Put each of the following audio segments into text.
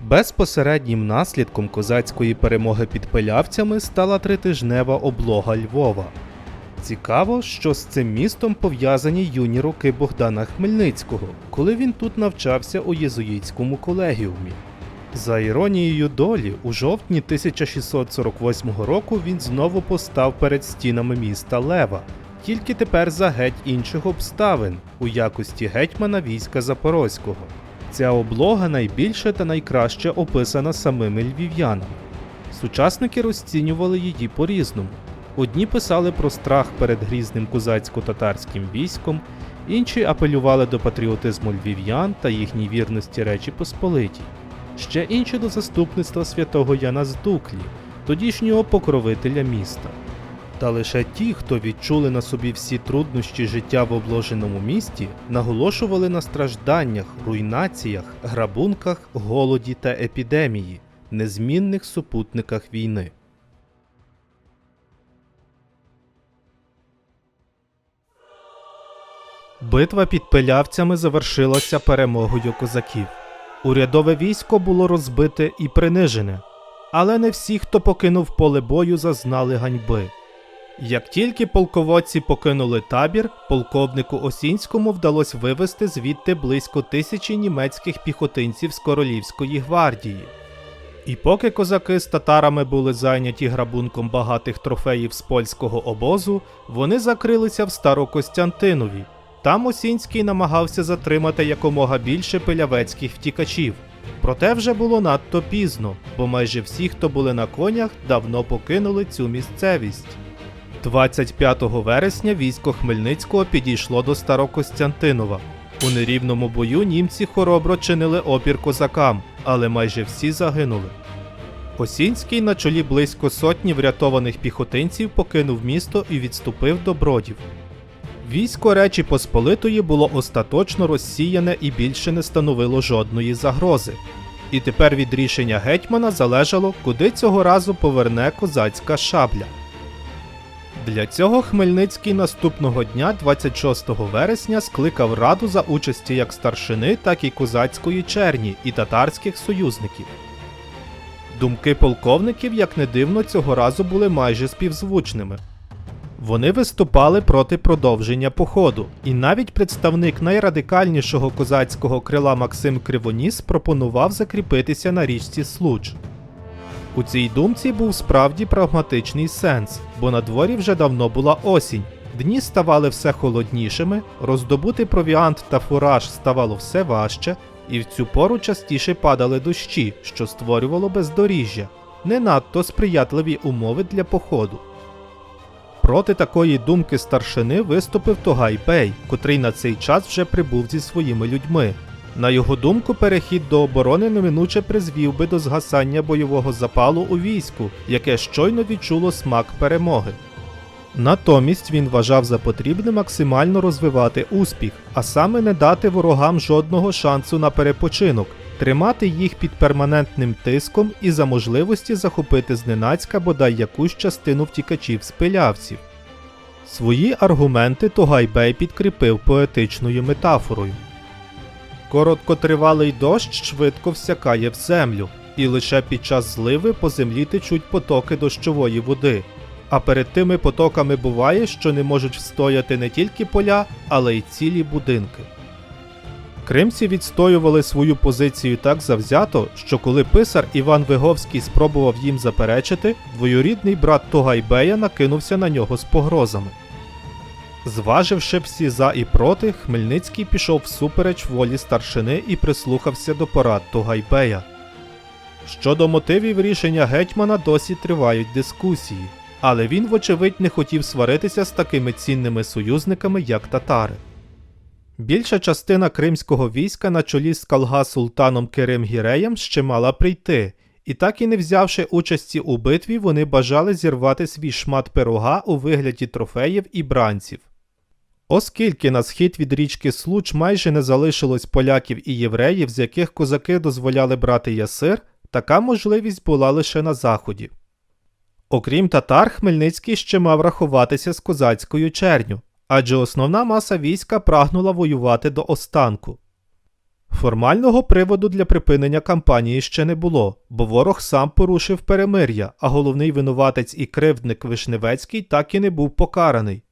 Безпосереднім наслідком козацької перемоги під Пилявцями стала тритижнева облога Львова. Цікаво, що з цим містом пов'язані юні роки Богдана Хмельницького, коли він тут навчався у єзуїтському колегіумі. За іронією долі, у жовтні 1648 року він знову постав перед стінами міста Лева, тільки тепер за геть інших обставин, у якості гетьмана війська Запорозького. Ця облога найбільше та найкраще описана самими львів'янами. Сучасники розцінювали її по-різному. Одні писали про страх перед грізним козацько-татарським військом, інші апелювали до патріотизму львів'ян та їхній вірності Речі Посполитій. Ще інші до заступництва святого Яна з Дуклі, тодішнього покровителя міста. Та лише ті, хто відчули на собі всі труднощі життя в обложеному місті, наголошували на стражданнях, руйнаціях, грабунках, голоді та епідемії, незмінних супутниках війни. Битва під Пилявцями завершилася перемогою козаків. Урядове військо було розбите і принижене, але не всі, хто покинув поле бою, зазнали ганьби. Як тільки полководці покинули табір, полковнику Осінському вдалося вивести звідти близько 1000 німецьких піхотинців з Королівської гвардії. І поки козаки з татарами були зайняті грабунком багатих трофеїв з польського обозу, вони закрилися в Старокостянтинові. Там Осінський намагався затримати якомога більше пилявецьких втікачів. Проте вже було надто пізно, бо майже всі, хто були на конях, давно покинули цю місцевість. 25 вересня військо Хмельницького підійшло до Старокостянтинова. У нерівному бою німці хоробро чинили опір козакам, але майже всі загинули. Осінський на чолі близько сотні врятованих піхотинців покинув місто і відступив до Бродів. Військо Речі Посполитої було остаточно розсіяне і більше не становило жодної загрози. І тепер від рішення гетьмана залежало, куди цього разу поверне козацька шабля. Для цього Хмельницький наступного дня, 26 вересня, скликав раду за участі як старшини, так і козацької черні і татарських союзників. Думки полковників, як не дивно, цього разу були майже співзвучними. Вони виступали проти продовження походу, і навіть представник найрадикальнішого козацького крила Максим Кривоніс пропонував закріпитися на річці Случ. У цій думці був справді прагматичний сенс, бо на дворі вже давно була осінь, дні ставали все холоднішими, роздобути провіант та фураж ставало все важче, і в цю пору частіше падали дощі, що створювало бездоріжжя, не надто сприятливі умови для походу. Проти такої думки старшини виступив Тогай-бей, котрий на цей час вже прибув зі своїми людьми. На його думку, перехід до оборони неминуче призвів би до згасання бойового запалу у війську, яке щойно відчуло смак перемоги. Натомість він вважав за потрібне максимально розвивати успіх, а саме не дати ворогам жодного шансу на перепочинок, тримати їх під перманентним тиском і за можливості захопити зненацька бодай якусь частину втікачів з Пилявців. Свої аргументи Тогай-бей підкріпив поетичною метафорою. Короткотривалий дощ швидко всякає в землю, і лише під час зливи по землі течуть потоки дощової води. А перед тими потоками буває, що не можуть встояти не тільки поля, але й цілі будинки. Кримці відстоювали свою позицію так завзято, що коли писар Іван Виговський спробував їм заперечити, двоюрідний брат Тогай-бея накинувся на нього з погрозами. Зваживши всі за і проти, Хмельницький пішов всупереч волі старшини і прислухався до порад Тогай-бея. Щодо мотивів рішення гетьмана досі тривають дискусії, але він вочевидь не хотів сваритися з такими цінними союзниками, як татари. Більша частина кримського війська на чолі з Калга-султаном Керим-гіреєм ще мала прийти, і так і не взявши участі у битві, вони бажали зірвати свій шмат пирога у вигляді трофеїв і бранців. Оскільки на схід від річки Случ майже не залишилось поляків і євреїв, з яких козаки дозволяли брати ясир, така можливість була лише на заході. Окрім татар, Хмельницький ще мав рахуватися з козацькою черню, адже основна маса війська прагнула воювати до останку. Формального приводу для припинення кампанії ще не було, бо ворог сам порушив перемир'я, а головний винуватець і кривдник Вишневецький так і не був покараний.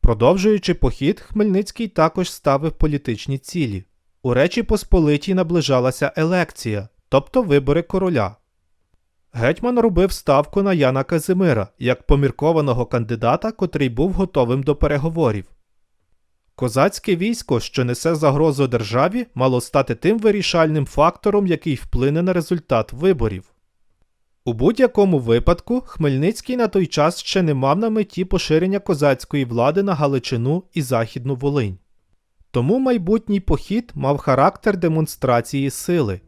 Продовжуючи похід, Хмельницький також ставив політичні цілі. У Речі Посполитій наближалася елекція, тобто вибори короля. Гетьман робив ставку на Яна Казимира, як поміркованого кандидата, котрий був готовим до переговорів. Козацьке військо, що несе загрозу державі, мало стати тим вирішальним фактором, який вплине на результат виборів. У будь-якому випадку, Хмельницький на той час ще не мав на меті поширення козацької влади на Галичину і Західну Волинь. Тому майбутній похід мав характер демонстрації сили.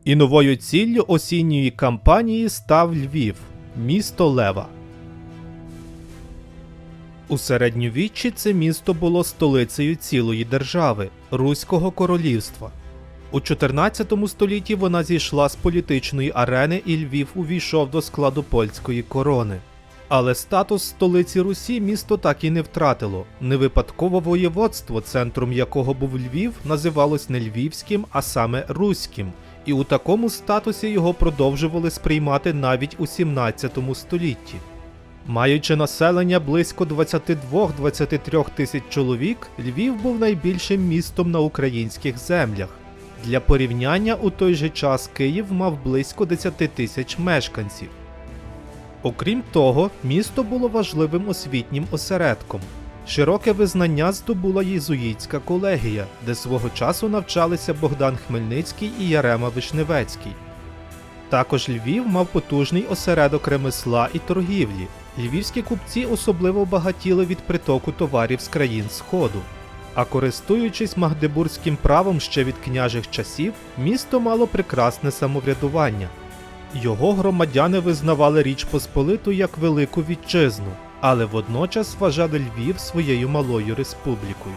І новою ціллю осінньої кампанії став Львів – місто Лева. У середньовіччі це місто було столицею цілої держави – Руського королівства. У 14 столітті вона зійшла з політичної арени і Львів увійшов до складу польської корони. Але статус столиці Русі місто так і не втратило. Не випадково воєводство, центром якого був Львів, називалось не Львівським, а саме Руським. І у такому статусі його продовжували сприймати навіть у 17 столітті. Маючи населення близько 22-23 тисяч чоловік, Львів був найбільшим містом на українських землях. Для порівняння, у той же час Київ мав близько 10 тисяч мешканців. Окрім того, місто було важливим освітнім осередком. Широке визнання здобула єзуїтська колегія, де свого часу навчалися Богдан Хмельницький і Ярема Вишневецький. Також Львів мав потужний осередок ремесла і торгівлі. Львівські купці особливо багатіли від притоку товарів з країн Сходу. А користуючись магдебурзьким правом ще від княжих часів, місто мало прекрасне самоврядування. Його громадяни визнавали Річ Посполиту як велику вітчизну, але водночас вважали Львів своєю малою республікою.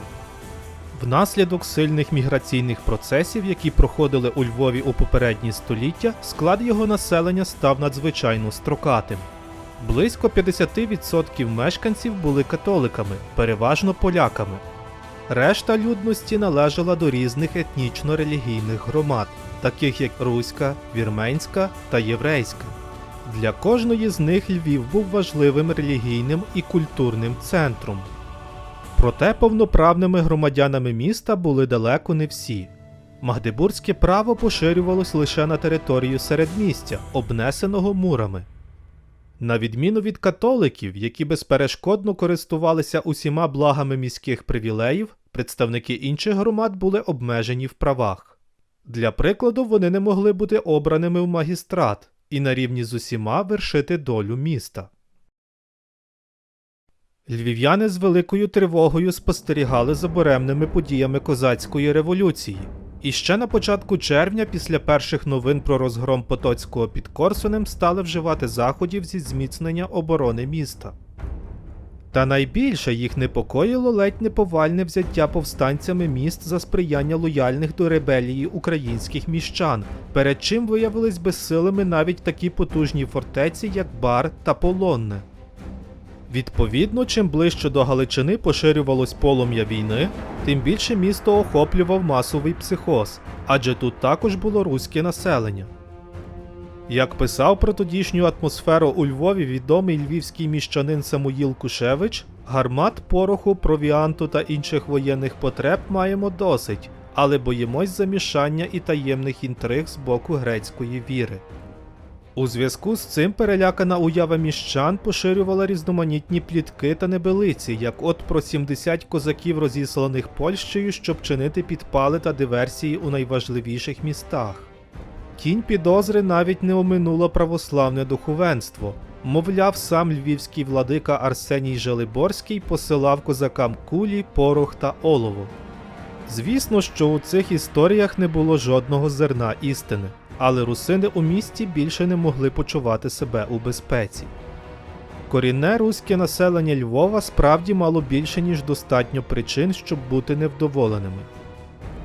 Внаслідок сильних міграційних процесів, які проходили у Львові у попередні століття, склад його населення став надзвичайно строкатим. Близько 50% мешканців були католиками, переважно поляками. Решта людності належала до різних етнічно-релігійних громад, таких як руська, вірменська та єврейська. Для кожної з них Львів був важливим релігійним і культурним центром. Проте повноправними громадянами міста були далеко не всі. Магдебурзьке право поширювалось лише на територію середмістя, обнесеного мурами. На відміну від католиків, які безперешкодно користувалися усіма благами міських привілеїв, представники інших громад були обмежені в правах. Для прикладу, вони не могли бути обраними в магістрат і на рівні з усіма вершити долю міста. Львів'яни з великою тривогою спостерігали за буремними подіями козацької революції. І ще на початку червня, після перших новин про розгром Потоцького під Корсунем, стали вживати заходів зі зміцнення оборони міста. Та найбільше їх непокоїло ледь не повальне взяття повстанцями міст за сприяння лояльних до ребелії українських міщан, перед чим виявились безсилими навіть такі потужні фортеці, як Бар та Полонне. Відповідно, чим ближче до Галичини поширювалось полум'я війни, тим більше місто охоплював масовий психоз, адже тут також було руське населення. Як писав про тодішню атмосферу у Львові відомий львівський міщанин Самуїл Кушевич, гармат, пороху, провіанту та інших воєнних потреб маємо досить, але боїмось замішання і таємних інтриг з боку грецької віри. У зв'язку з цим перелякана уява міщан поширювала різноманітні плітки та небелиці, як от про 70 козаків, розісланих Польщею, щоб чинити підпали та диверсії у найважливіших містах. Тінь підозри навіть не оминуло православне духовенство. Мовляв, сам львівський владика Арсеній Желиборський посилав козакам кулі, порох та олово. Звісно, що у цих історіях не було жодного зерна істини. Але русини у місті більше не могли почувати себе у безпеці. Корінне руське населення Львова справді мало більше, ніж достатньо причин, щоб бути невдоволеними.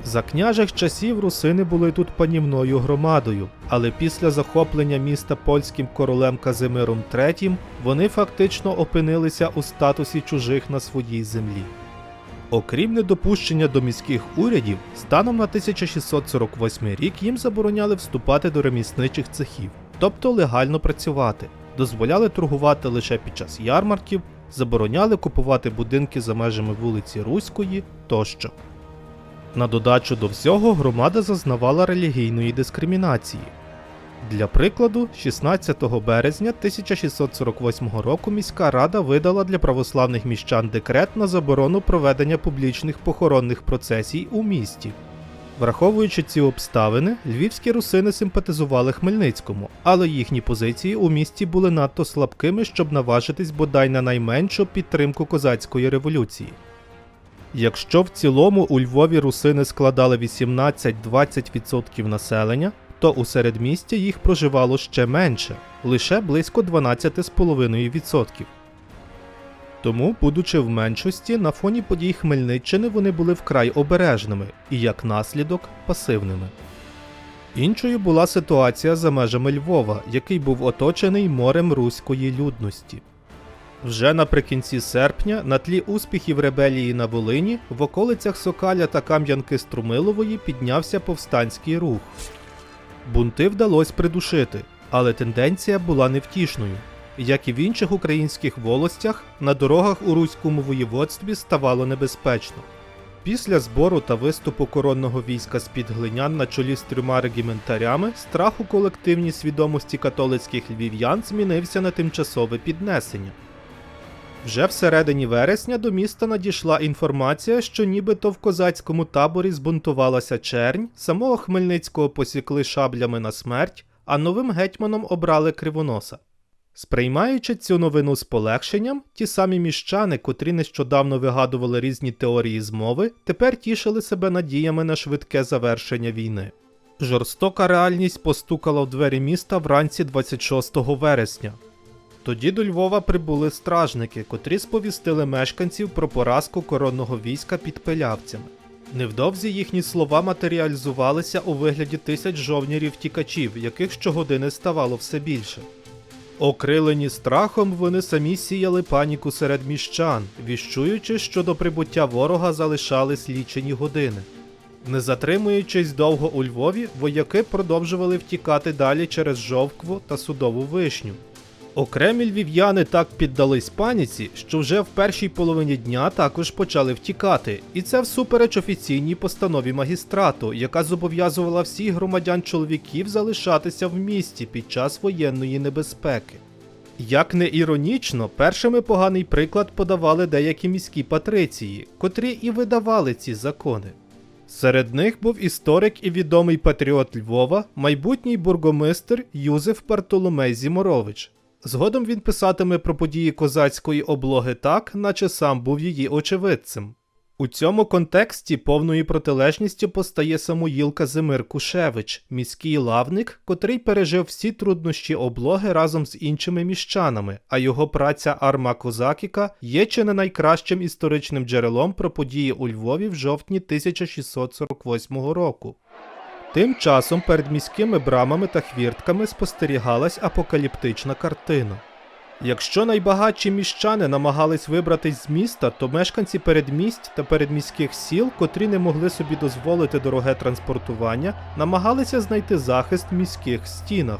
За княжих часів русини були тут панівною громадою, але після захоплення міста польським королем Казимиром III вони фактично опинилися у статусі чужих на своїй землі. Окрім недопущення до міських урядів, станом на 1648 рік їм забороняли вступати до ремісничих цехів, тобто легально працювати, дозволяли торгувати лише під час ярмарків, забороняли купувати будинки за межами вулиці Руської тощо. На додачу до всього громада зазнавала релігійної дискримінації. Для прикладу, 16 березня 1648 року міська рада видала для православних міщан декрет на заборону проведення публічних похоронних процесій у місті. Враховуючи ці обставини, львівські русини симпатизували Хмельницькому, але їхні позиції у місті були надто слабкими, щоб наважитись бодай на найменшу підтримку козацької революції. Якщо в цілому у Львові русини складали 18-20% населення, то у середмісті їх проживало ще менше – лише близько 12,5%. Тому, будучи в меншості, на фоні подій Хмельниччини вони були вкрай обережними і, як наслідок, пасивними. Іншою була ситуація за межами Львова, який був оточений морем руської людності. Вже наприкінці серпня, на тлі успіхів ребелії на Волині, в околицях Сокаля та Кам'янки-Струмилової піднявся повстанський рух. Бунти вдалося придушити, але тенденція була невтішною. Як і в інших українських волостях, на дорогах у Руському воєводстві ставало небезпечно. Після збору та виступу коронного війська з-під Глинян на чолі з 3 регіментарями, страх у колективній свідомості католицьких львів'ян змінився на тимчасове піднесення. Вже всередині вересня до міста надійшла інформація, що нібито в козацькому таборі збунтувалася чернь, самого Хмельницького посікли шаблями на смерть, а новим гетьманом обрали Кривоноса. Сприймаючи цю новину з полегшенням, ті самі міщани, котрі нещодавно вигадували різні теорії змови, тепер тішили себе надіями на швидке завершення війни. Жорстока реальність постукала в двері міста вранці 26 вересня. Тоді до Львова прибули стражники, котрі сповістили мешканців про поразку коронного війська під Пилявцями. Невдовзі їхні слова матеріалізувалися у вигляді тисяч жовнірів-тікачів, яких щогодини ставало все більше. Окрилені страхом, вони самі сіяли паніку серед міщан, віщуючи, що до прибуття ворога залишались лічені години. Не затримуючись довго у Львові, вояки продовжували втікати далі через Жовкву та Судову Вишню. Окремі львів'яни так піддались паніці, що вже в першій половині дня також почали втікати, і це всупереч офіційній постанові магістрату, яка зобов'язувала всіх громадян-чоловіків залишатися в місті під час воєнної небезпеки. Як не іронічно, першими поганий приклад подавали деякі міські патриції, котрі і видавали ці закони. Серед них був історик і відомий патріот Львова, майбутній бургомистр Юзеф Бартоломей Зіморович. Згодом він писатиме про події козацької облоги так, наче сам був її очевидцем. У цьому контексті повною протилежністю постає Самуїл Казимир Кушевич, міський лавник, котрий пережив всі труднощі облоги разом з іншими міщанами, а його праця «Арма Козакіка» є чи не найкращим історичним джерелом про події у Львові в жовтні 1648 року. Тим часом перед міськими брамами та хвіртками спостерігалась апокаліптична картина. Якщо найбагатші міщани намагались вибратись з міста, то мешканці передмість та передміських сіл, котрі не могли собі дозволити дороге транспортування, намагалися знайти захист в міських стінах.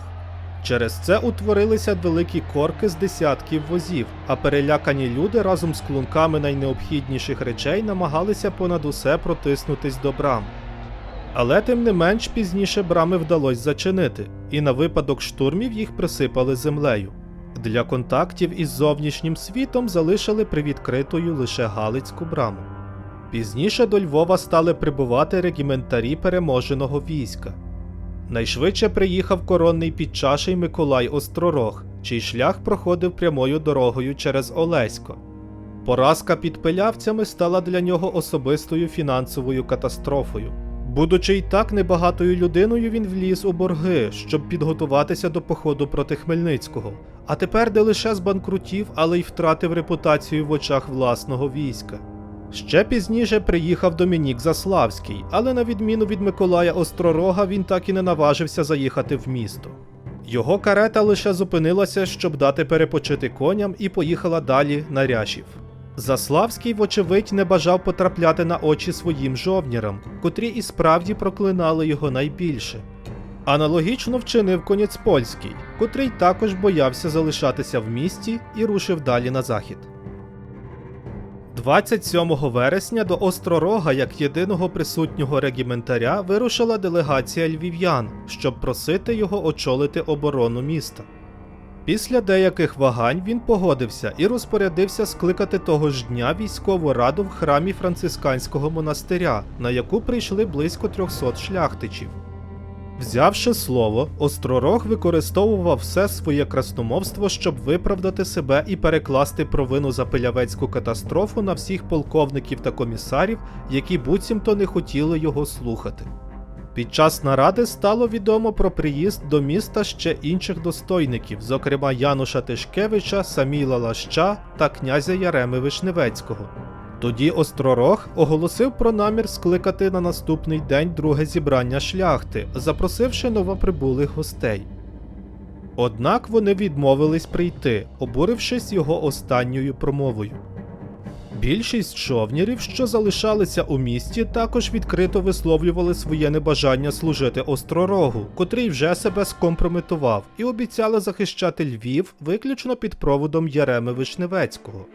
Через це утворилися великі корки з десятків возів, а перелякані люди разом з клунками найнеобхідніших речей намагалися понад усе протиснутись до брам. Але тим не менш пізніше брами вдалося зачинити, і на випадок штурмів їх присипали землею. Для контактів із зовнішнім світом залишили привідкритою лише Галицьку браму. Пізніше до Львова стали прибувати регіментарі переможеного війська. Найшвидше приїхав коронний підчаший Миколай Остророг, чий шлях проходив прямою дорогою через Олесько. Поразка під Пилявцями стала для нього особистою фінансовою катастрофою. Будучи й так небагатою людиною, він вліз у борги, щоб підготуватися до походу проти Хмельницького, а тепер не лише збанкрутів, але й втратив репутацію в очах власного війська. Ще пізніше приїхав Домінік Заславський, але на відміну від Миколая Остророга він так і не наважився заїхати в місто. Його карета лише зупинилася, щоб дати перепочити коням, і поїхала далі на Ряшів. Заславський, вочевидь, не бажав потрапляти на очі своїм жовнірам, котрі і справді проклинали його найбільше. Аналогічно вчинив Коніцпольський, котрий також боявся залишатися в місті і рушив далі на захід. 27 вересня до Остророга як єдиного присутнього регіментаря вирушила делегація львів'ян, щоб просити його очолити оборону міста. Після деяких вагань він погодився і розпорядився скликати того ж дня військову раду в храмі францисканського монастиря, на яку прийшли близько 300 шляхтичів. Взявши слово, Остророг використовував все своє красномовство, щоб виправдати себе і перекласти провину за Пилявецьку катастрофу на всіх полковників та комісарів, які буцімто не хотіли його слухати. Під час наради стало відомо про приїзд до міста ще інших достойників, зокрема Януша Тишкевича, Саміла Лаща та князя Яреми Вишневецького. Тоді Остророг оголосив про намір скликати на наступний день друге зібрання шляхти, запросивши новоприбулих гостей. Однак вони відмовились прийти, обурившись його останньою промовою. Більшість човнірів, що залишалися у місті, також відкрито висловлювали своє небажання служити Остророгу, котрий вже себе скомпрометував, і обіцяли захищати Львів виключно під проводом Яреми Вишневецького.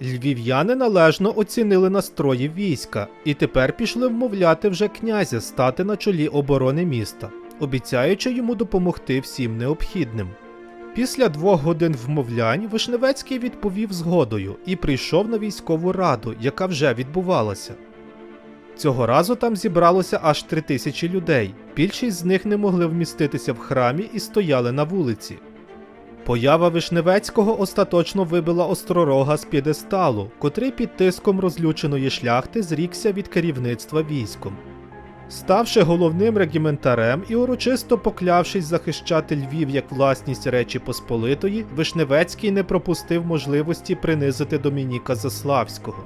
Львів'яни належно оцінили настрої війська і тепер пішли вмовляти вже князя стати на чолі оборони міста, обіцяючи йому допомогти всім необхідним. Після 2 годин вмовлянь Вишневецький відповів згодою і прийшов на військову раду, яка вже відбувалася. Цього разу там зібралося аж 3000 людей, більшість з них не могли вміститися в храмі і стояли на вулиці. Поява Вишневецького остаточно вибила Остророга з п'єдесталу, котрий під тиском розлюченої шляхти зрікся від керівництва військом. Ставши головним регіментарем і урочисто поклявшись захищати Львів як власність Речі Посполитої, Вишневецький не пропустив можливості принизити Домініка Заславського.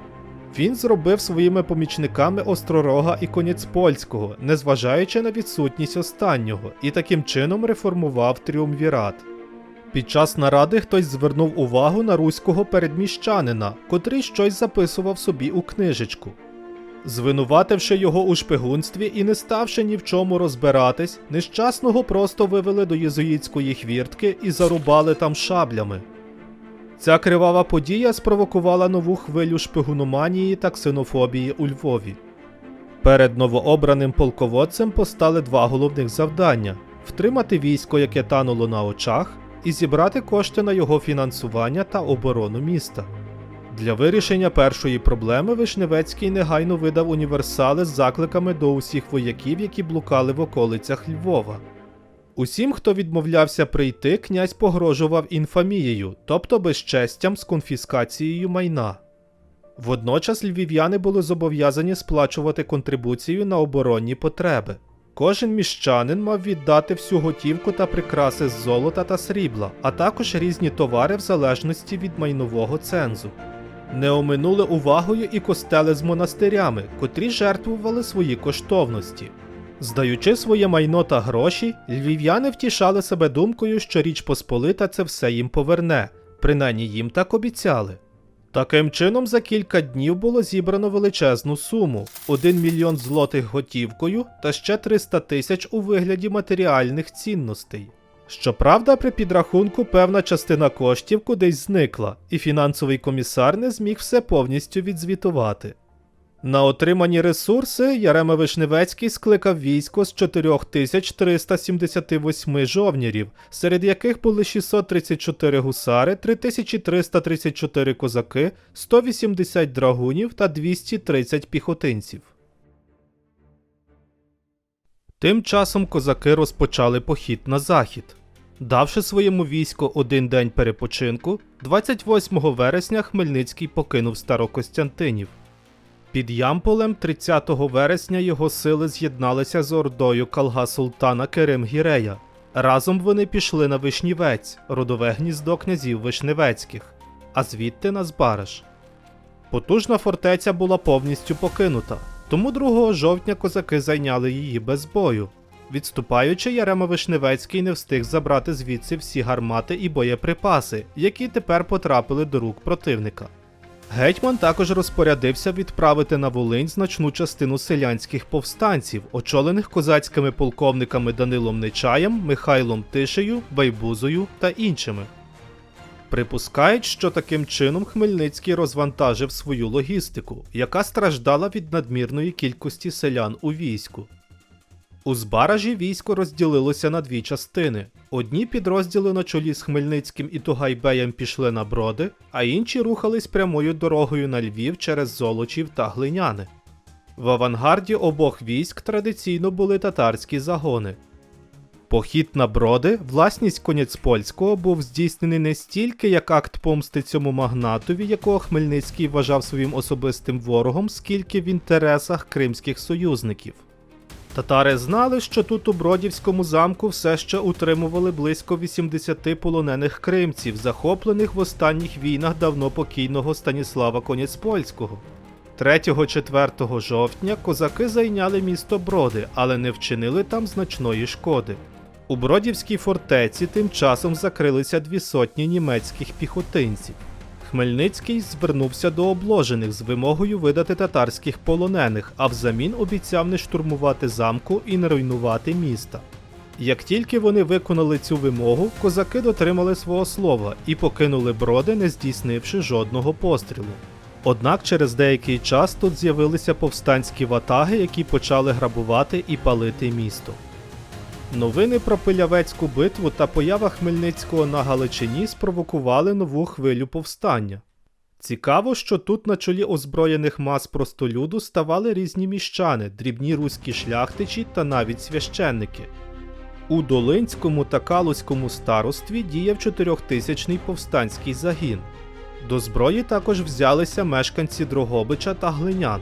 Він зробив своїми помічниками Остророга і Коніцпольського, незважаючи на відсутність останнього, і таким чином реформував тріумвірат. Під час наради хтось звернув увагу на руського передміщанина, котрий щось записував собі у книжечку. Звинувативши його у шпигунстві і не ставши ні в чому розбиратись, нещасного просто вивели до єзуїтської хвіртки і зарубали там шаблями. Ця кривава подія спровокувала нову хвилю шпигуноманії та ксенофобії у Львові. Перед новообраним полководцем постали 2 головних завдання – втримати військо, яке тануло на очах, і зібрати кошти на його фінансування та оборону міста. Для вирішення першої проблеми Вишневецький негайно видав універсали з закликами до усіх вояків, які блукали в околицях Львова. Усім, хто відмовлявся прийти, князь погрожував інфамією, тобто безчестям з конфіскацією майна. Водночас львів'яни були зобов'язані сплачувати контрибуцію на оборонні потреби. Кожен міщанин мав віддати всю готівку та прикраси з золота та срібла, а також різні товари в залежності від майнового цензу. Не оминули увагою і костели з монастирями, котрі жертвували свої коштовності. Здаючи своє майно та гроші, львів'яни втішали себе думкою, що Річ Посполита це все їм поверне, принаймні їм так обіцяли. Таким чином, за кілька днів було зібрано величезну суму – 1 мільйон злотих готівкою та ще 300 тисяч у вигляді матеріальних цінностей. Щоправда, при підрахунку певна частина коштів кудись зникла, і фінансовий комісар не зміг все повністю відзвітувати. На отримані ресурси Ярема Вишневецький скликав військо з 4378 жовнірів, серед яких були 634 гусари, 3334 козаки, 180 драгунів та 230 піхотинців. Тим часом козаки розпочали похід на захід. Давши своєму війську 1 день перепочинку, 28 вересня Хмельницький покинув Старокостянтинів. Під Ямполем 30 вересня його сили з'єдналися з ордою Калга-Султана Керим-Гірея. Разом вони пішли на Вишнівець, родове гніздо князів Вишневецьких, а звідти на Збараж. Потужна фортеця була повністю покинута, тому 2 жовтня козаки зайняли її без бою. Відступаючи, Ярема Вишневецький не встиг забрати звідси всі гармати і боєприпаси, які тепер потрапили до рук противника. Гетьман також розпорядився відправити на Волинь значну частину селянських повстанців, очолених козацькими полковниками Данилом Нечаєм, Михайлом Тишею, Байбузою та іншими. Припускають, що таким чином Хмельницький розвантажив свою логістику, яка страждала від надмірної кількості селян у війську. У Збаражі військо розділилося на дві частини. Одні підрозділи на чолі з Хмельницьким і Тугайбеєм пішли на Броди, а інші рухались прямою дорогою на Львів через Золочів та Глиняни. В авангарді обох військ традиційно були татарські загони. Похід на Броди, власність Конецпольського, був здійснений не стільки як акт помсти цьому магнатові, якого Хмельницький вважав своїм особистим ворогом, скільки в інтересах кримських союзників. Татари знали, що тут у Бродівському замку все ще утримували близько 80 полонених кримців, захоплених в останніх війнах давно покійного Станіслава Конецпольського. 3-4 жовтня козаки зайняли місто Броди, але не вчинили там значної шкоди. У Бродівській фортеці тим часом закрилися 200 німецьких піхотинців. Хмельницький звернувся до обложених з вимогою видати татарських полонених, а взамін обіцяв не штурмувати замку і не руйнувати міста. Як тільки вони виконали цю вимогу, козаки дотримали свого слова і покинули Броди, не здійснивши жодного пострілу. Однак через деякий час тут з'явилися повстанські ватаги, які почали грабувати і палити місто. Новини про Пилявецьку битву та поява Хмельницького на Галичині спровокували нову хвилю повстання. Цікаво, що тут на чолі озброєних мас простолюду ставали різні міщани, дрібні руські шляхтичі та навіть священники. У Долинському та Калузькому старостві діяв 4000-ний повстанський загін. До зброї також взялися мешканці Дрогобича та Глинян.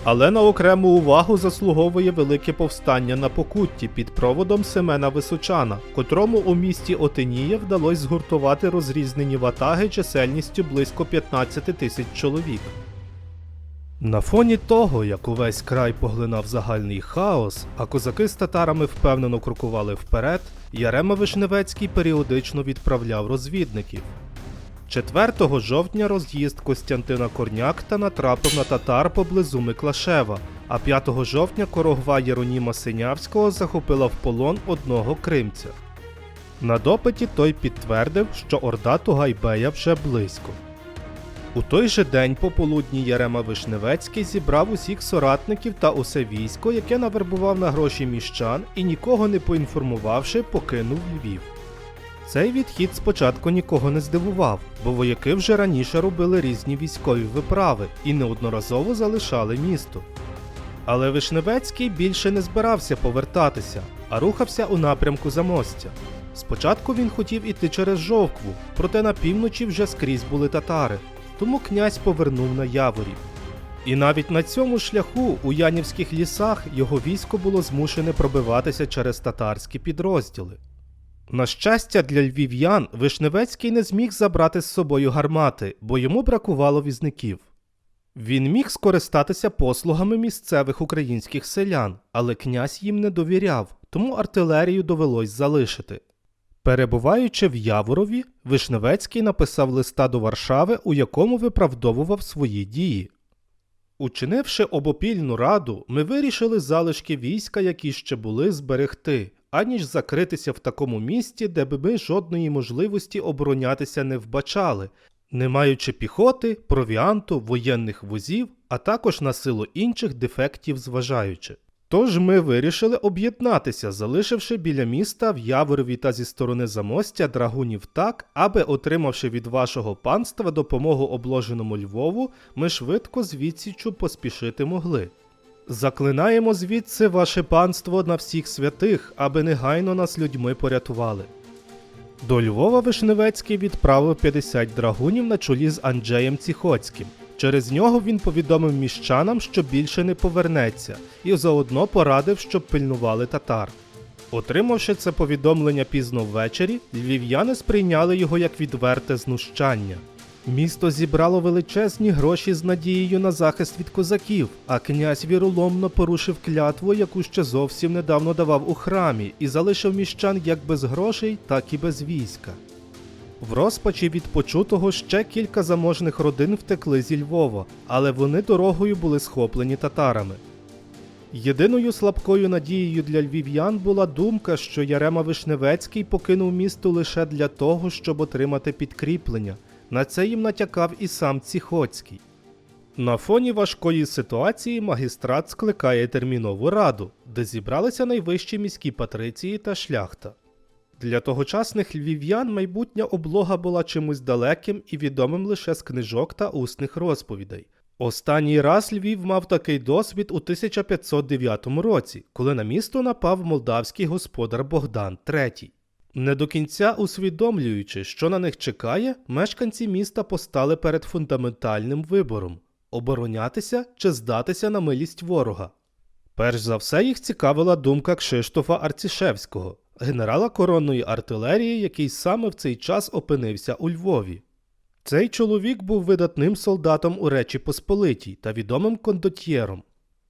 Але на окрему увагу заслуговує велике повстання на Покутті під проводом Семена Височана, котрому у місті Отинія вдалося згуртувати розрізнені ватаги чисельністю близько 15 тисяч чоловік. На фоні того, як увесь край поглинав загальний хаос, а козаки з татарами впевнено крокували вперед, Ярема Вишневецький періодично відправляв розвідників. 4 жовтня роз'їзд Костянтина Корняка натрапив на татар поблизу Миклашева, а 5 жовтня корогва Єроніма Синявського захопила в полон одного кримця. На допиті той підтвердив, що орда Тугайбея вже близько. У той же день пополудні Ярема Вишневецький зібрав усіх соратників та усе військо, яке навербував на гроші міщан і, нікого не поінформувавши, покинув Львів. Цей відхід спочатку нікого не здивував, бо вояки вже раніше робили різні військові виправи і неодноразово залишали місто. Але Вишневецький більше не збирався повертатися, а рухався у напрямку Замостя. Спочатку він хотів іти через Жовкву, проте на півночі вже скрізь були татари, тому князь повернув на Яворів. І навіть на цьому шляху у Янівських лісах його військо було змушене пробиватися через татарські підрозділи. На щастя для львів'ян, Вишневецький не зміг забрати з собою гармати, бо йому бракувало візників. Він міг скористатися послугами місцевих українських селян, але князь їм не довіряв, тому артилерію довелось залишити. Перебуваючи в Яворові, Вишневецький написав листа до Варшави, у якому виправдовував свої дії. Учинивши обопільну раду, ми вирішили залишки війська, які ще були, зберегти, аніж закритися в такому місті, де би ми жодної можливості оборонятися не вбачали, не маючи піхоти, провіанту, воєнних возів, а також на силу інших дефектів зважаючи. Тож ми вирішили об'єднатися, залишивши біля міста в Яворові та зі сторони Замостя драгунів так, аби, отримавши від вашого панства допомогу обложеному Львову, ми швидко звідсічу поспішити могли. Заклинаємо звідси ваше панство на всіх святих, аби негайно нас людьми порятували. До Львова Вишневецький відправив 50 драгунів на чолі з Анджеєм Ціхоцьким. Через нього він повідомив міщанам, що більше не повернеться, і заодно порадив, щоб пильнували татар. Отримавши це повідомлення пізно ввечері, львів'яни сприйняли його як відверте знущання. Місто зібрало величезні гроші з надією на захист від козаків, а князь віроломно порушив клятву, яку ще зовсім недавно давав у храмі, і залишив міщан як без грошей, так і без війська. В розпачі від почутого ще кілька заможних родин втекли зі Львова, але вони дорогою були схоплені татарами. Єдиною слабкою надією для львів'ян була думка, що Ярема Вишневецький покинув місто лише для того, щоб отримати підкріплення. На це їм натякав і сам Ціхоцький. На фоні важкої ситуації магістрат скликає термінову раду, де зібралися найвищі міські патриції та шляхта. Для тогочасних львів'ян майбутня облога була чимось далеким і відомим лише з книжок та усних розповідей. Останній раз Львів мав такий досвід у 1509 році, коли на місто напав молдавський господар Богдан III. Не до кінця усвідомлюючи, що на них чекає, мешканці міста постали перед фундаментальним вибором – оборонятися чи здатися на милість ворога. Перш за все їх цікавила думка Кшиштофа Арцішевського, генерала коронної артилерії, який саме в цей час опинився у Львові. Цей чоловік був видатним солдатом у Речі Посполитій та відомим кондотьєром.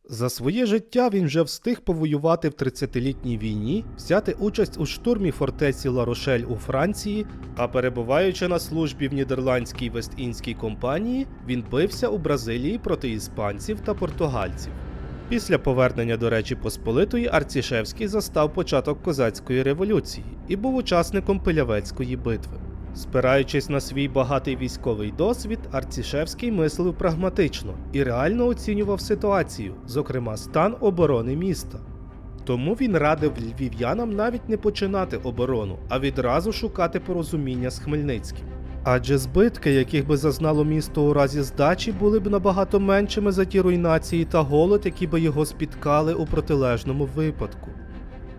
За своє життя він вже встиг повоювати в 30-літній війні, взяти участь у штурмі фортеці Ла-Рошель у Франції, а перебуваючи на службі в Нідерландській Вест-Індській компанії, він бився у Бразилії проти іспанців та португальців. Після повернення до Речі Посполитої Арцішевський застав початок козацької революції і був учасником Пилявецької битви. Спираючись на свій багатий військовий досвід, Арцішевський мислив прагматично і реально оцінював ситуацію, зокрема стан оборони міста. Тому він радив львів'янам навіть не починати оборону, а відразу шукати порозуміння з Хмельницьким. Адже збитки, яких би зазнало місто у разі здачі, були б набагато меншими за ті руйнації та голод, які би його спіткали у протилежному випадку.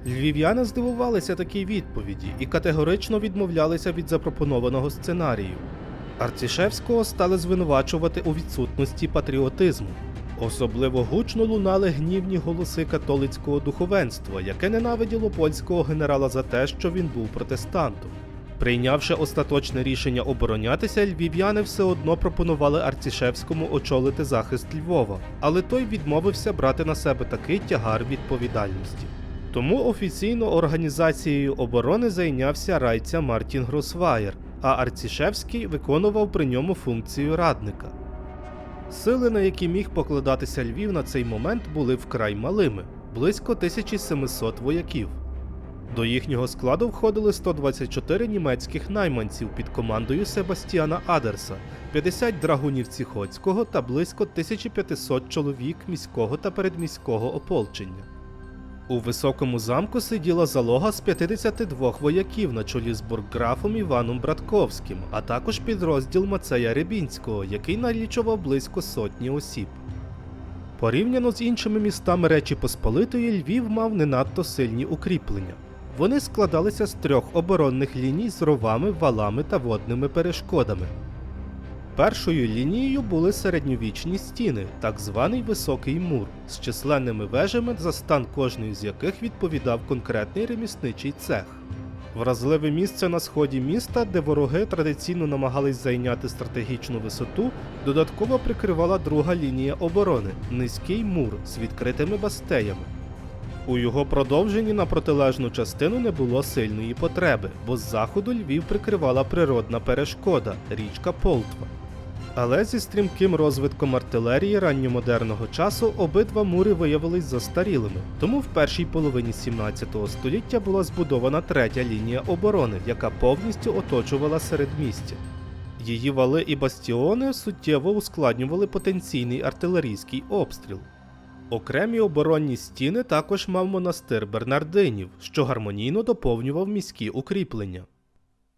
Львів'яни здивувалися такій відповіді і категорично відмовлялися від запропонованого сценарію. Арцішевського стали звинувачувати у відсутності патріотизму. Особливо гучно лунали гнівні голоси католицького духовенства, яке ненавиділо польського генерала за те, що він був протестантом. Прийнявши остаточне рішення оборонятися, львів'яни все одно пропонували Арцішевському очолити захист Львова, але той відмовився брати на себе такий тягар відповідальності. Тому офіційно організацією оборони зайнявся райця Мартін Гросваєр, а Арцішевський виконував при ньому функцію радника. Сили, на які міг покладатися Львів на цей момент, були вкрай малими – близько 1700 вояків. До їхнього складу входили 124 німецьких найманців під командою Себастьяна Адерса, 50 драгунів Ціхоцького та близько 1500 чоловік міського та передміського ополчення. У високому замку сиділа залога з 52 вояків на чолі з бургграфом Іваном Братковським, а також підрозділ Мацея Рибінського, який налічував близько сотні осіб. Порівняно з іншими містами Речі Посполитої, Львів мав не надто сильні укріплення. Вони складалися з 3 оборонних ліній з ровами, валами та водними перешкодами. Першою лінією були середньовічні стіни, так званий Високий мур, з численними вежами, за стан кожної з яких відповідав конкретний ремісничий цех. Вразливе місце на сході міста, де вороги традиційно намагались зайняти стратегічну висоту, додатково прикривала друга лінія оборони – Низький мур з відкритими бастеями. У його продовженні на протилежну частину не було сильної потреби, бо з заходу Львів прикривала природна перешкода – річка Полтва. Але зі стрімким розвитком артилерії ранньомодерного часу обидва мури виявились застарілими, тому в першій половині 17 століття була збудована третя лінія оборони, яка повністю оточувала середмістя. Її вали і бастіони суттєво ускладнювали потенційний артилерійський обстріл. Окремі оборонні стіни також мав монастир Бернардинів, що гармонійно доповнював міські укріплення.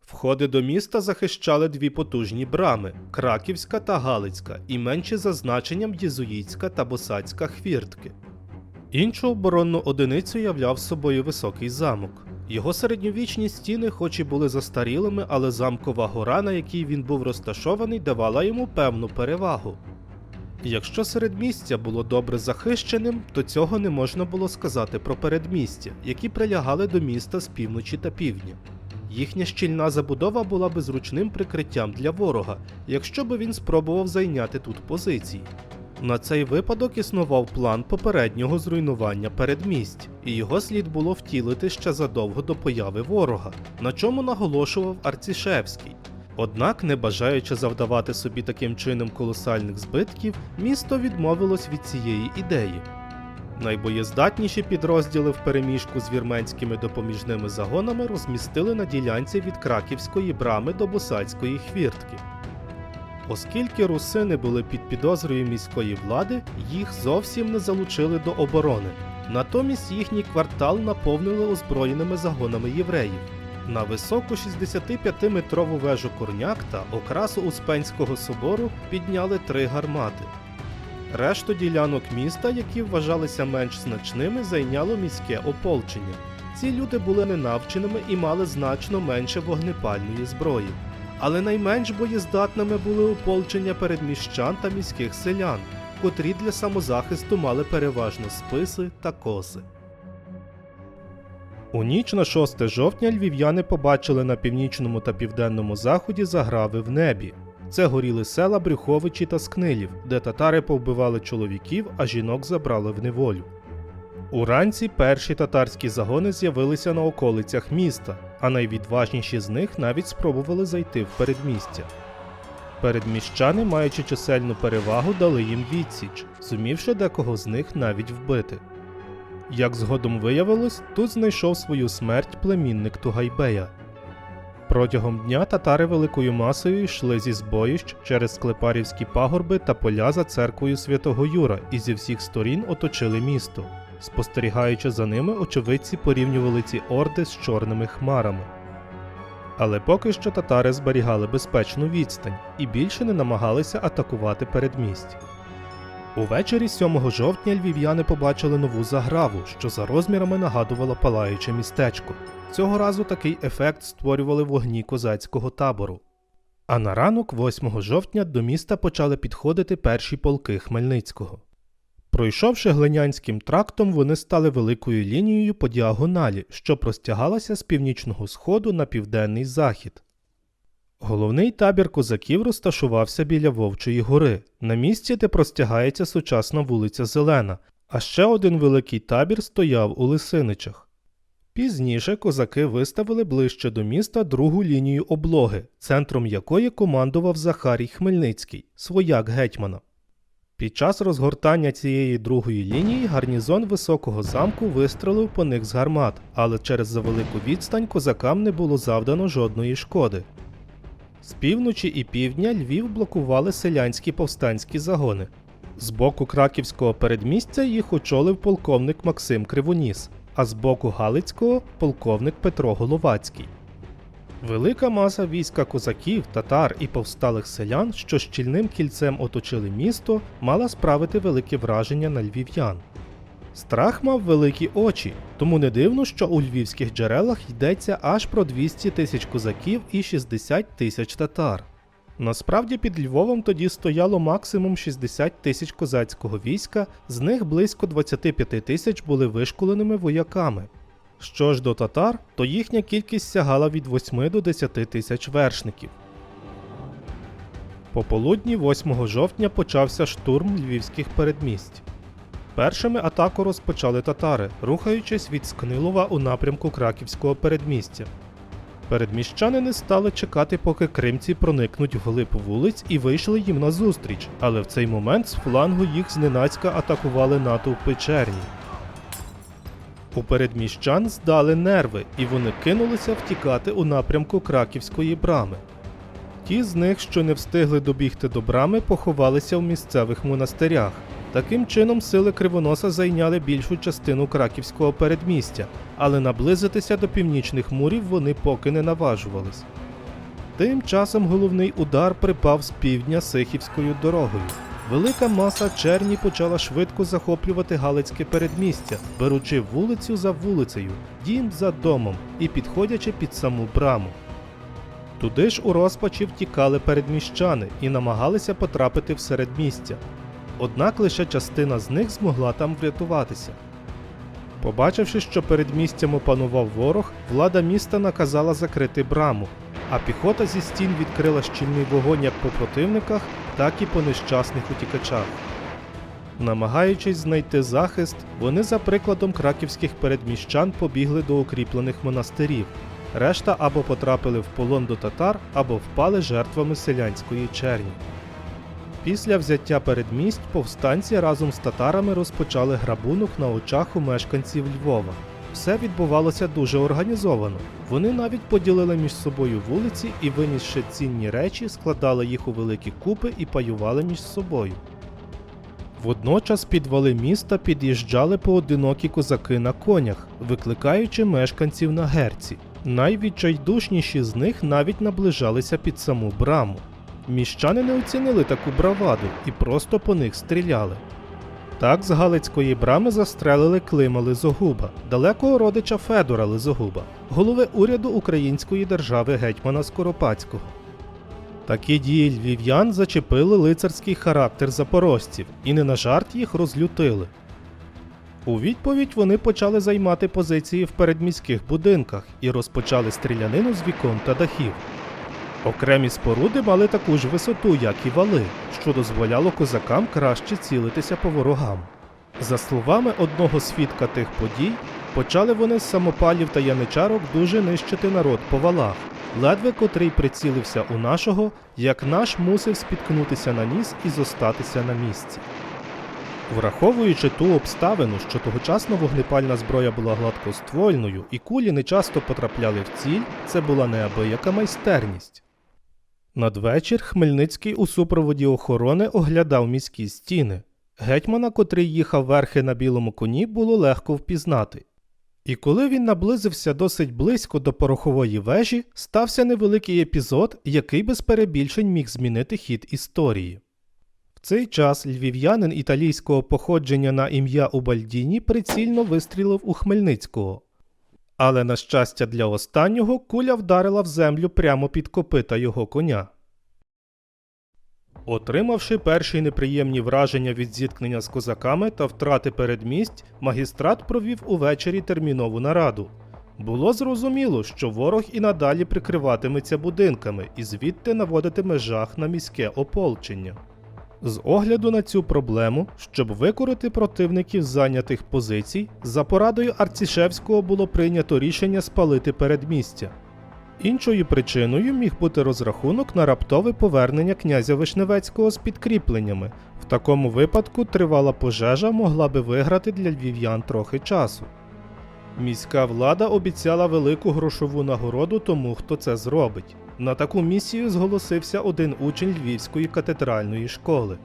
Входи до міста захищали 2 потужні брами – Краківська та Галицька, і менші за значенням Єзуїтська та Босацька хвіртки. Іншу оборонну одиницю являв собою Високий замок. Його середньовічні стіни хоч і були застарілими, але замкова гора, на якій він був розташований, давала йому певну перевагу. Якщо середмістя було добре захищеним, то цього не можна було сказати про передмістя, які прилягали до міста з півночі та півдня. Їхня щільна забудова була би зручним прикриттям для ворога, якщо би він спробував зайняти тут позиції. На цей випадок існував план попереднього зруйнування передмість, і його слід було втілити ще задовго до появи ворога, на чому наголошував Арцішевський. Однак, не бажаючи завдавати собі таким чином колосальних збитків, місто відмовилось від цієї ідеї. Найбоєздатніші підрозділи в переміжку з вірменськими допоміжними загонами розмістили на ділянці від Краківської брами до Босацької хвіртки. Оскільки русини були під підозрою міської влади, їх зовсім не залучили до оборони. Натомість їхній квартал наповнили озброєними загонами євреїв. На високу 65-метрову вежу Корняк та окрасу Успенського собору підняли 3 гармати. Решту ділянок міста, які вважалися менш значними, зайняло міське ополчення. Ці люди були ненавченими і мали значно менше вогнепальної зброї. Але найменш боєздатними були ополчення передміщан та міських селян, котрі для самозахисту мали переважно списи та коси. У ніч на 6 жовтня львів'яни побачили на північному та південному заході заграви в небі. Це горіли села Брюховичі та Скнилів, де татари повбивали чоловіків, а жінок забрали в неволю. Уранці перші татарські загони з'явилися на околицях міста, а найвідважніші з них навіть спробували зайти в передмістя. Передміщани, маючи чисельну перевагу, дали їм відсіч, зумівши декого з них навіть вбити. Як згодом виявилось, тут знайшов свою смерть племінник Тугайбея. Протягом дня татари великою масою йшли зі збоїщ через Склепарівські пагорби та поля за церквою Святого Юра і зі всіх сторін оточили місто. Спостерігаючи за ними, очевидці порівнювали ці орди з чорними хмарами. Але поки що татари зберігали безпечну відстань і більше не намагалися атакувати передмість. Увечері 7 жовтня львів'яни побачили нову заграву, що за розмірами нагадувала палаюче містечко. Цього разу такий ефект створювали вогні козацького табору. А на ранок 8 жовтня до міста почали підходити перші полки Хмельницького. Пройшовши Глинянським трактом, вони стали великою лінією по діагоналі, що простягалася з північного сходу на південний захід. Головний табір козаків розташувався біля Вовчої гори, на місці, де простягається сучасна вулиця Зелена, а ще один великий табір стояв у Лисиничах. Пізніше козаки виставили ближче до міста другу лінію облоги, центром якої командував Захарій Хмельницький, свояк гетьмана. Під час розгортання цієї другої лінії гарнізон Високого замку вистрелив по них з гармат, але через завелику відстань козакам не було завдано жодної шкоди. З півночі і півдня Львів блокували селянські повстанські загони. З боку краківського передмістя їх очолив полковник Максим Кривоніс, а з боку Галицького – полковник Петро Головацький. Велика маса війська козаків, татар і повсталих селян, що щільним кільцем оточили місто, мала справити велике враження на львів'ян. Страх мав великі очі, тому не дивно, що у львівських джерелах йдеться аж про 200 тисяч козаків і 60 тисяч татар. Насправді під Львовом тоді стояло максимум 60 тисяч козацького війська, з них близько 25 тисяч були вишколеними вояками. Що ж до татар, то їхня кількість сягала від 8 до 10 тисяч вершників. Пополудні 8 жовтня почався штурм львівських передмість. Першими атаку розпочали татари, рухаючись від Скнилова у напрямку краківського передмістя. Передміщани не стали чекати, поки кримці проникнуть вглиб вулиць і вийшли їм назустріч, але в цей момент з флангу їх зненацька атакували натовпи черні. У передміщан здали нерви, і вони кинулися втікати у напрямку Краківської брами. Ті з них, що не встигли добігти до брами, поховалися в місцевих монастирях. Таким чином сили Кривоноса зайняли більшу частину краківського передмістя, але наблизитися до північних мурів вони поки не наважувались. Тим часом головний удар припав з півдня Сихівською дорогою. Велика маса черні почала швидко захоплювати Галицьке передмістя, беручи вулицю за вулицею, дім за домом і підходячи під саму браму. Туди ж у розпачі втікали передміщани і намагалися потрапити в середмістя. Однак лише частина з них змогла там врятуватися. Побачивши, що передмістям опанував ворог, влада міста наказала закрити браму, а піхота зі стін відкрила щільний вогонь як по противниках, так і по нещасних утікачах. Намагаючись знайти захист, вони за прикладом краківських передміщан побігли до укріплених монастирів. Решта або потрапили в полон до татар, або впали жертвами селянської черні. Після взяття передмість повстанці разом з татарами розпочали грабунок на очах у мешканців Львова. Все відбувалося дуже організовано. Вони навіть поділили між собою вулиці і, винісши цінні речі, складали їх у великі купи і паювали між собою. Водночас під вали міста під'їжджали поодинокі козаки на конях, викликаючи мешканців на герці. Найвідчайдушніші з них навіть наближалися під саму браму. Міщани не оцінили таку браваду і просто по них стріляли. Так з Галицької брами застрелили Клима Лизогуба, далекого родича Федора Лизогуба, голови уряду Української держави гетьмана Скоропадського. Такі дії львів'ян зачепили лицарський характер запорожців і не на жарт їх розлютили. У відповідь вони почали займати позиції в передміських будинках і розпочали стрілянину з вікон та дахів. Окремі споруди мали таку ж висоту, як і вали, що дозволяло козакам краще цілитися по ворогам. За словами одного свідка тих подій, почали вони з самопалів та яничарок дуже нищити народ по валах. Ледве котрий прицілився у нашого, як наш мусив спіткнутися на ніс і зостатися на місці. Враховуючи ту обставину, що тогочасно вогнепальна зброя була гладкоствольною і кулі не часто потрапляли в ціль, це була неабияка майстерність. Надвечір Хмельницький у супроводі охорони оглядав міські стіни. Гетьмана, котрий їхав верхи на білому коні, було легко впізнати. І коли він наблизився досить близько до порохової вежі, стався невеликий епізод, який без перебільшень міг змінити хід історії. В цей час львів'янин італійського походження на ім'я Убальдіні прицільно вистрілив у Хмельницького. Але, на щастя для останнього, куля вдарила в землю прямо під копита його коня. Отримавши перші неприємні враження від зіткнення з козаками та втрати передмість, магістрат провів увечері термінову нараду. Було зрозуміло, що ворог і надалі прикриватиметься будинками і звідти наводитиме жах на міське ополчення. З огляду на цю проблему, щоб викорити противників з зайнятих позицій, за порадою Арцішевського було прийнято рішення спалити передмістя. Іншою причиною міг бути розрахунок на раптове повернення князя Вишневецького з підкріпленнями. В такому випадку тривала пожежа могла би виграти для львів'ян трохи часу. Міська влада обіцяла велику грошову нагороду тому, хто це зробить. На таку місію зголосився один учень Львівської катедральної школи.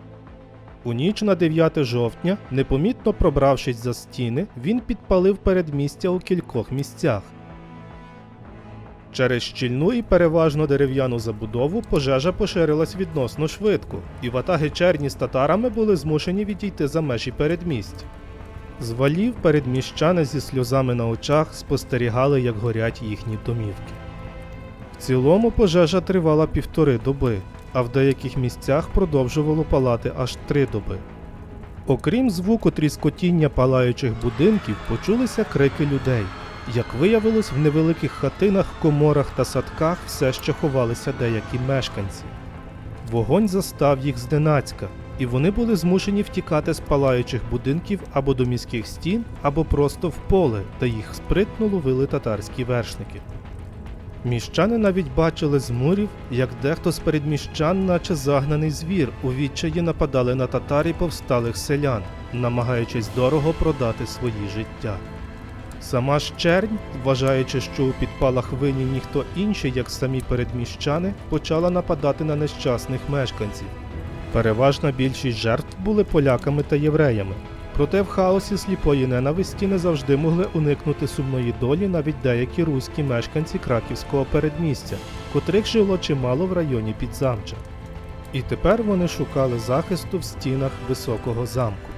У ніч на 9 жовтня, непомітно пробравшись за стіни, він підпалив передмістя у кількох місцях. Через щільну і переважно дерев'яну забудову пожежа поширилась відносно швидко, і ватаги черні з татарами були змушені відійти за межі передмість. З валів передміщани зі сльозами на очах спостерігали, як горять їхні домівки. В цілому пожежа тривала 1,5 доби, а в деяких місцях продовжувало палати аж 3 доби. Окрім звуку тріскотіння палаючих будинків, почулися крики людей. Як виявилось, в невеликих хатинах, коморах та садках все ще ховалися деякі мешканці. Вогонь застав їх зненацька, і вони були змушені втікати з палаючих будинків або до міських стін, або просто в поле, де їх спритно ловили татарські вершники. Міщани навіть бачили з мурів, як дехто з передміщан, наче загнаний звір, у відчаї нападали на татар і повсталих селян, намагаючись дорого продати свої життя. Сама ж чернь, вважаючи, що у підпалах винні ніхто інший, як самі передміщани, почала нападати на нещасних мешканців. Переважна більшість жертв були поляками та євреями. Проте в хаосі сліпої ненависті не завжди могли уникнути сумної долі навіть деякі руські мешканці краківського передмістя, котрих жило чимало в районі Підзамча. І тепер вони шукали захисту в стінах високого замку.